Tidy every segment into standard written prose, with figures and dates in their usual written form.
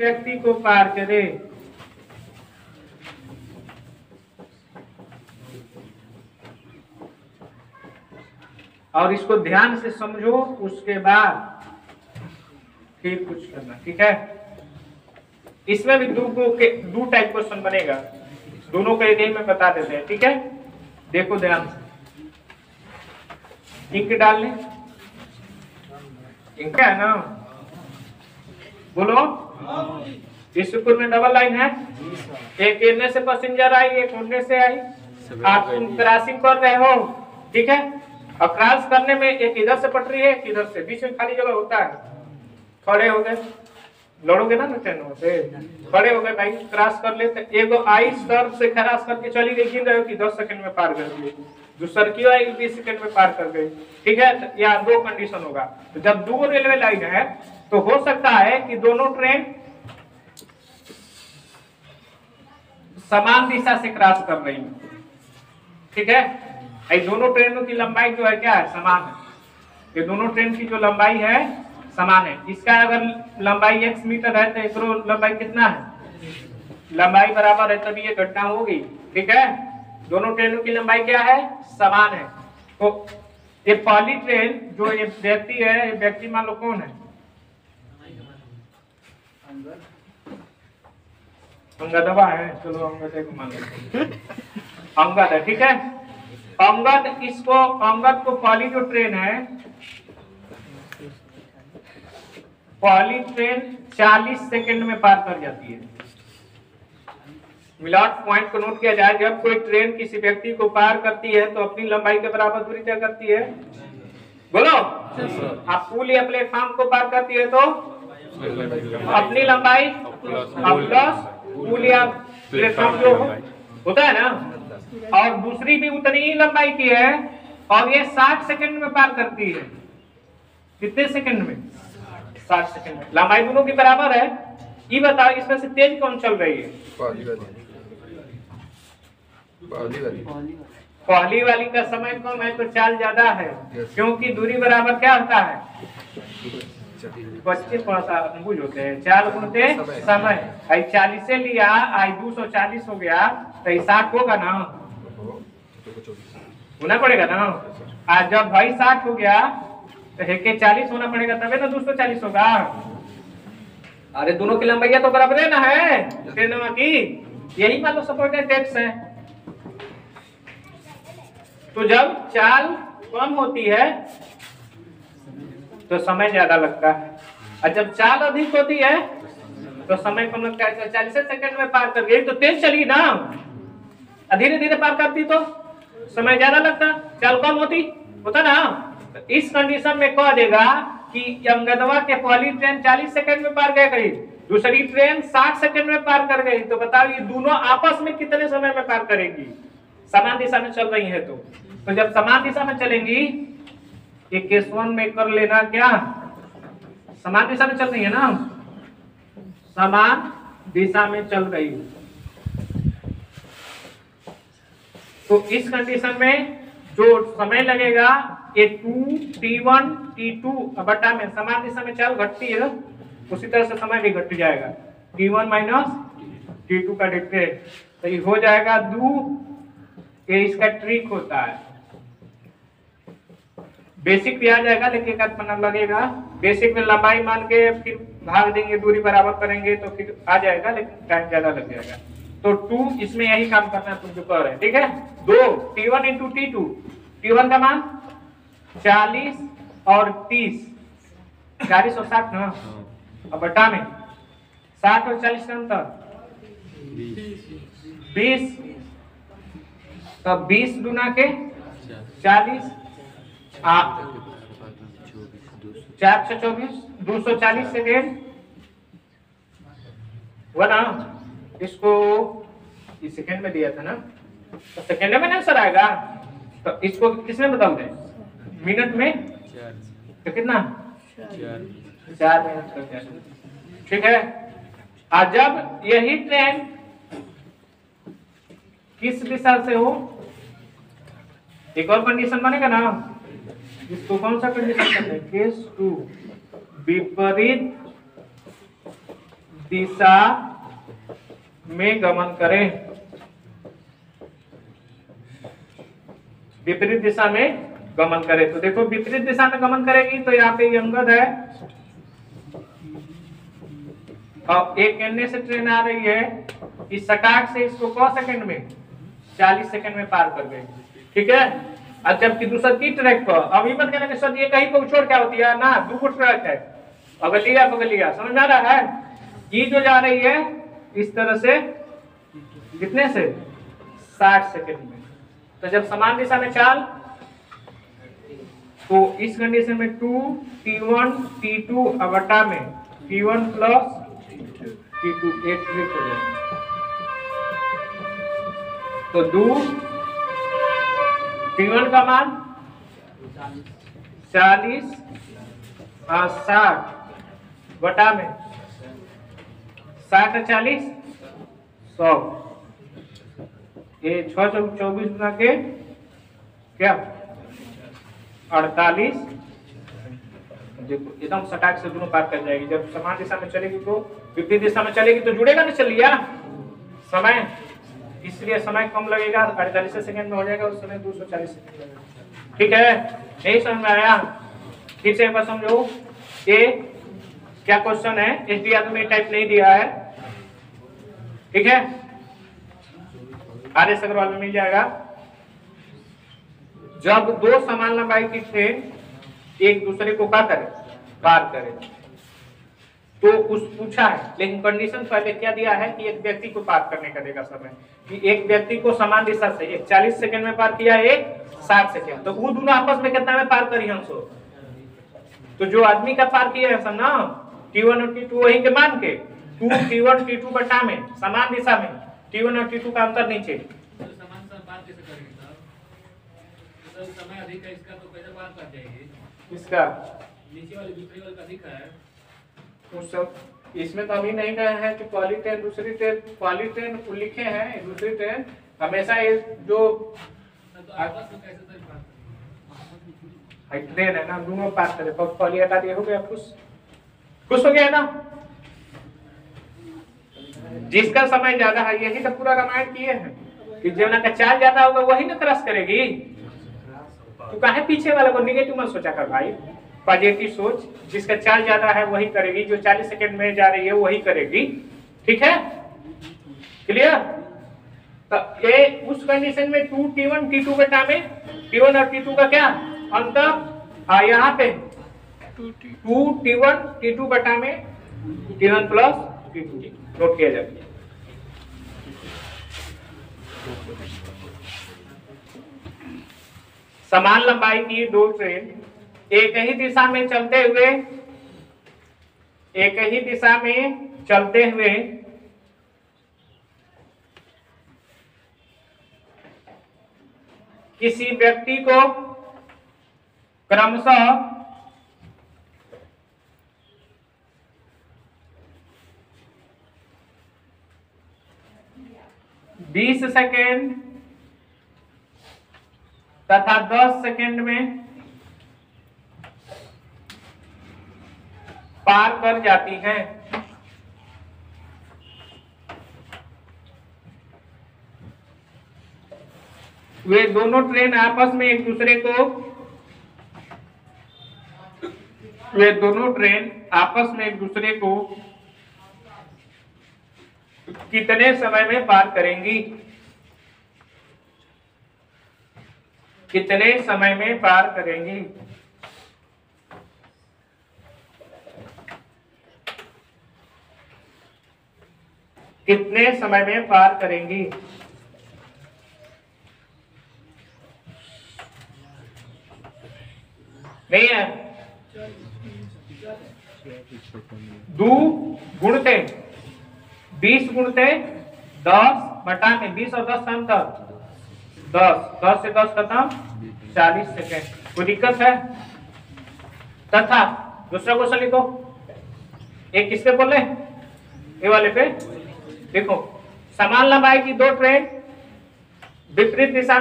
व्यक्ति को पार करे। और इसको ध्यान से समझो, उसके बाद फिर कुछ करना, ठीक है। इसमें भी दो टाइप क्वेश्चन बनेगा, दोनों को एक ही में बता देते हैं, ठीक है। देखो ध्यान से, इंक डाल लें, इंक है ना, बोलो। इस स्कूल में डबल लाइन है, एक एने से पैसेंजर आई, एक ओने से आई। आप तुम क्रॉसिंग कर रहे हो, ठीक है। और क्रॉस करने में एक इधर से पटरी है, एक इधर से, बीच में खाली जगह होता है। खड़े हो गए, लड़ोगे ना ट्रेनों से, खड़े हो गए भाई, क्रॉस कर लेते। एगो आई सर से क्रॉस करके चली गई, गिन रहे हो कि 10 सेकंड में पार कर गई। दूसर की आई 20 सेकंड में पार कर गई, ठीक है। तो यहाँ दो कंडीशन होगा। तो जब दो रेलवे लाइन है तो हो सकता है कि दोनों ट्रेन समान दिशा से क्रॉस कर रही है, ठीक है। ये दोनों ट्रेनों की लंबाई जो है क्या है, समान है। ये दोनों ट्रेन की जो लंबाई है समान है। इसका अगर लंबाई x मीटर है तो एकरो लंबाई कितना है, लंबाई बराबर है, तभी ये घटना होगी, ठीक है। दोनों ट्रेनों की लंबाई क्या है, समान है। तो ये पहली ट्रेन जो ये व्यक्ति है, ये व्यक्ति मान लो कौन है, अंगदवा है, चलो अंगद को मान लो, अंगद है, ठीक है। अंगद, इसको अंगद को पहली जो ट्रेन है, पहली ट्रेन 40 सेकंड में पार कर जाती है। मिलाट पॉइंट को नोट किया जाए, जब कोई ट्रेन किसी व्यक्ति को पार करती है तो अपनी लंबाई के बराबर दूरी तय करती है, बोलो। आप पुल या प्लेटफॉर्म को पार करती है तो अपनी लंबाई प्लस पुल या प्लेटफॉर्म जो होता है ना, और दूसरी भी उतनी ही लंबाई की है, और ये 60 सेकंड में पार करती है। कितने सेकंड में, 60 सेकंड में। लंबाई दोनों की बराबर है। ये बताओ इसमें से तेज कौन चल रही है, पहली वाली का समय कम है तो चाल ज्यादा है, क्योंकि दूरी बराबर क्या होता है, 25 बुझ होते हैं, चाल गुणते समय। 40 से लिया, आई 240 हो गया, तो 60 होगा ना, होना पड़ेगा ना। आज जब भाई 60 हो गया तो हेके 40 होना पड़ेगा, तबे ना 240 होगा। अरे दोनों की लंबाई तो बराबर है ना, है ट्रेनों की, यही मान लो सपोर्टेड टेक्स है। तो जब चाल कम होती है तो समय ज्यादा लगता है, और जब चाल अधिक होती है तो समय कम लगता है। 40 सेकंड में पार कर गई तो तेज चली ना, धीरे धीरे पार करती तो समय ज्यादा लगता, चाल कम होता ना। तो इस कंडीशन में कह देगा कि अंगदवा के पहली ट्रेन 40 सेकंड में पार कर गई, दूसरी ट्रेन 60 सेकंड में पार कर गई। तो बताओ ये दोनों आपस में कितने समय में पार करेंगी, समान दिशा में चल रही है। तो जब समान दिशा में चलेंगी, एक केस 1 में कर लेना, क्या समान दिशा में चल रही है ना, समान दिशा में चल रही है। तो इस कंडीशन में जो समय लगेगा, ये 2 T1 T2 बटा में समान दिशा में चाल घटती है, उसी तरह से समय भी घट जाएगा, T1 माइनस T2 का डिफरेंस। तो ये हो जाएगा 2, ये इसका ट्रिक होता है। बेसिक भी आ जाएगा, लेकिन एक पन्ना लगेगा। बेसिक में लंबाई मान के फिर भाग देंगे, दूरी बराबर करेंगे तो फिर आ जाएगा, लेकिन टाइम ज्यादा लग जाएगा। तो 2 इसमें यही काम करना तुम जो कर रहे हैं, ठीक है। 2 T1 इंटू T2, T1 का मान 40 और 30, 40 और 60 ना, अब बटा में 60 और 40 का अंतर 20, तब 20 गुना के 40, 4 से 24, 240 सेकेंड हुआ ना। इसको इस सेकेंड में दिया था ना, तो सेकेंड में आंसर आएगा। तो इसको किसमें बदल दें, मिनट में, तो कितना 4 मिनट करते हैं, ठीक है। और जब यही ट्रेन किस दिशा से हो, एक और कंडीशन बनेगा ना, इसको कौन सा कंडीशन करते हैं, केस 2, विपरीत दिशा में गमन करें, विपरीत दिशा में गमन करे। तो देखो विपरीत दिशा में गमन करेगी तो यहाँ पे अंगद है और एक एनए से ट्रेन आ रही है, इस सटाक से इसको क सेकंड में 40 सेकंड में पार कर गई, ठीक है। और जबकि दूसरा की ट्रैक पर, अब ये मत कहना कि सर ये कहीं पर छोड़ क्या होती है ना, दो ट्रैक है, बगलिया समझ में आ रहा है। ये जो जा रही है इस तरह से कितने से 60 सेकंड में। तो जब समान दिशा में चाल, तो इस कंडीशन में 2t1 t2 अवटा में t1 प्लस t2 एक ट्रिप हो जाएगा। तो 2 t1 का मान 40 और 60 बटा में 60 और 40 100, ये 6 24 गुना के क्या 48। देखो एकदम सटाक से दोनों पार कर जाएगी। जब समान दिशा में चलेगी तो विपरीत दिशा में चलेगी तो जुड़ेगा ना, चलिए समय, इसलिए समय कम लगेगा, 48 सेकंड में हो जाएगा, उस समय 240 सेकंड लगेगा, ठीक है। यही समझ में आया? फिर से एक बार समझो, ये क्या क्वेश्चन है, एसडीआर में टाइप नहीं दिया है, ठीक है, आर एस अग्रवाल में मिल जाएगा। जब दो समान लंबाई की ट्रेन एक दूसरे को क्या करे, पार करे, तो उस पूछा है, लेकिन कंडीशन पहले क्या दिया है कि एक व्यक्ति को पार करने का देगा समय, कि एक व्यक्ति को समान दिशा से एक 40 सेकंड में पार किया, एक 60 सेकंड, तो वो दोनों आपस में कितना में पार करी हमसे। तो जो आदमी का पार किया है ना T1 और T2 वही के मान के 2T1 T2 बटा में समान दिशा में T1 और T2 का अंतर नीचे, समान सा पार कैसे करेंगे सर? तो समय अधिक है इसका, तो कैसे पार कर जाएगी? इसका नीचे वाली दूसरी वाली का अधिक है, तो सब इसमें तो अभी नहीं कहा है कि पहली ट्रेन दूसरी ट्रेन, पहली ट्रेन लिखे हैं, दूसरी ट्रेन हमेशा ये जो तो आपस में कैसे सर पार करेंगे? ट्रेन है ना, दोनों पार करे, पहली हटा दिया, हो गया खुश हो गया ना। जिसका समय ज्यादा है, यही तो पूरा रामायण किए हैं कि जमुना का चाल ज्यादा होगा वही ना क्रॉस करेगी। तो काहे पीछे वाले को निगेटिव मत सोचा कर भाई, पॉजिटिव सोच, जिसका चाल ज्यादा है वही करेगी, जो 40 सेकंड में जा रही है वही करेगी, ठीक है, क्लियर। तो ये उस कंडीशन में 2T1 T2 बटा में T1 और T2 का क्या अंतर, यहाँ पे 2T1 T2 बटा में T1 प्लस T2 नोट किया जाता है। समान लंबाई की दो ट्रेन एक ही दिशा में चलते हुए किसी व्यक्ति को क्रमशः 20 सेकेंड तथा 10 सेकेंड में पार कर जाती हैं। वे दोनों ट्रेन आपस में एक दूसरे को कितने समय में पार करेंगी, कितने समय में पार करेंगी। कितने समय में पार करेंगी। नहीं है, दो गुणते 20 गुणते 10 बटा में 20 और 10 का अंतर 10 से 10 खत्म 40 सेकेंड। कोई दिक्कत है? तथा दूसरा क्वेश्चन लिखो, एक किसके बोले, ये वाले पे देखो, समान लंबाई की दो ट्रेन विपरीत दिशा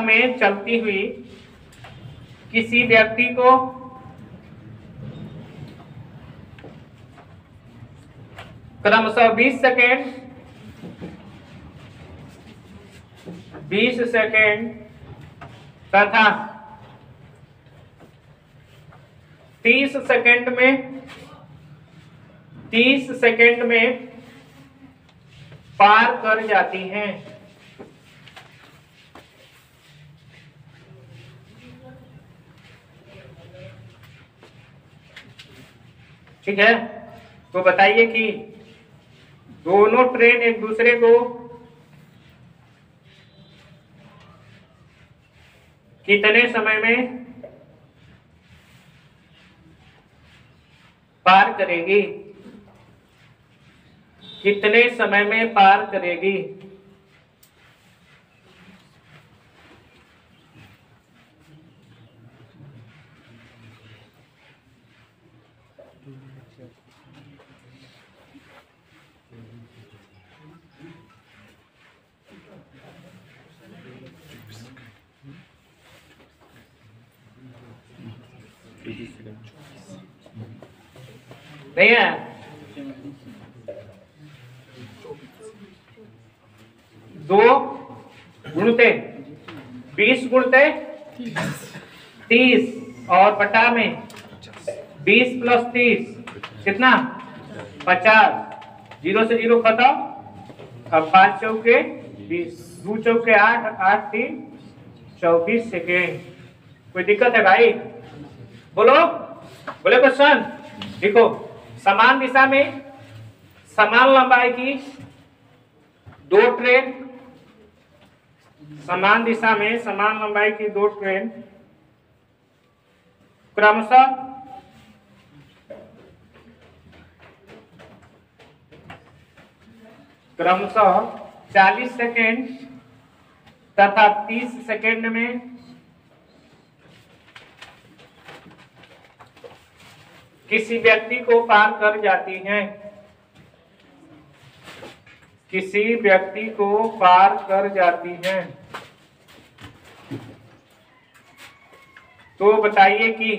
में चलती हुई किसी व्यक्ति को क्रमशः 20 सेकेंड तथा 30 सेकेंड में पार कर जाती हैं। ठीक है, तो बताइए कि दोनों ट्रेन एक दूसरे को कितने समय में पार करेगी, कितने समय में पार करेगी? नहीं है? 2 गुणते 20 गुणते 30 और बटा में 20 प्लस 30 कितना? 50। 0 से 0 खत्म। अब 5 चौके 20, 2 चौके 8, 8 3 24 सेकेंड। कोई दिक्कत है भाई? बोलो क्वेश्चन। देखो, समान दिशा में समान लंबाई की 2 ट्रेन, समान दिशा में समान लंबाई की 2 ट्रेन क्रमशः क्रमशः 40 सेकेंड तथा 30 सेकेंड में किसी व्यक्ति को पार कर जाती हैं, किसी व्यक्ति को पार कर जाती हैं। तो बताइए कि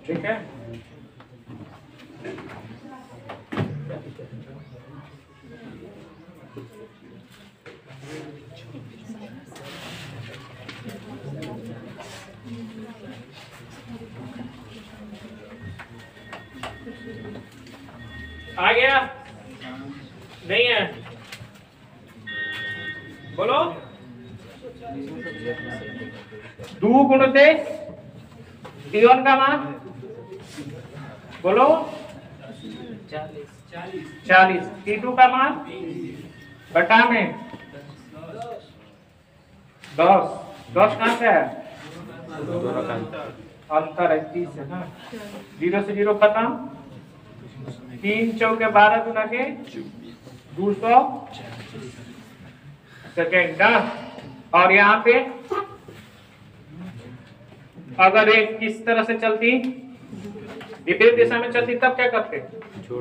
ठीक है, आ गया? नहीं है? बोलो। 2 गुणते T1 का मान बोलो 40। T2 का मान बटा में 10। 10 कहाँ से है? अंतर है 30 है ना। 0 से 0 खत्म। 3 चौके 12 गुना के 200 सेकेंड ना। और यहाँ पे अगर एक किस तरह से चलती, विपरीत दिशा में चलती, तब क्या करते?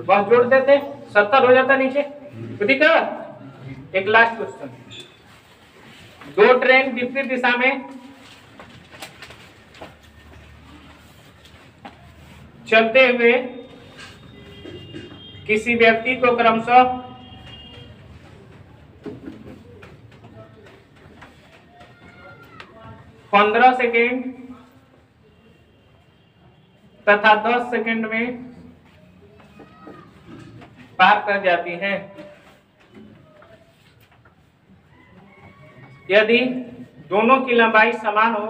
बस जोड़ देते, 70 हो जाता नीचे। तो ठीक है। एक लास्ट क्वेश्चन। 2 ट्रेन विपरीत दिशा में चलते हुए किसी व्यक्ति को क्रमशः 15 सेकेंड तथा 10 सेकेंड में पार कर जाती हैं। यदि दोनों की लंबाई समान हो,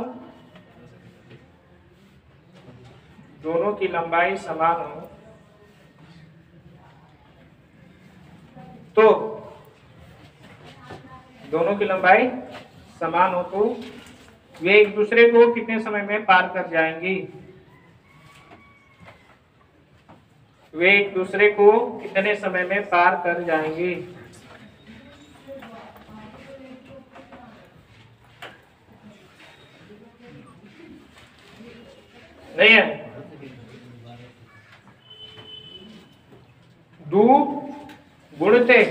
दोनों की लंबाई समान हो तो दोनों की लंबाई समान हो तो वे एक दूसरे को कितने समय में पार कर जाएंगी? वे एक दूसरे को कितने समय में पार कर जाएंगी? नहीं है? 2 गुणते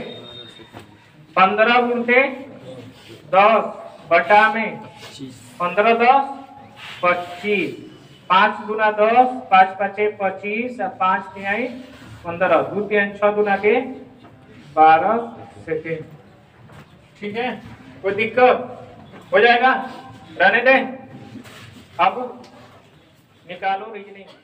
15 गुणते 10 बटा में 15 10 25, 5 गुना 10, 5 5 25 और 5 तिहाई 15, 2 3 6 गुना के 12 सेकेंड। ठीक है, कोई दिक्कत हो जाएगा, रहने दे। अब निकालो रीजनिंग।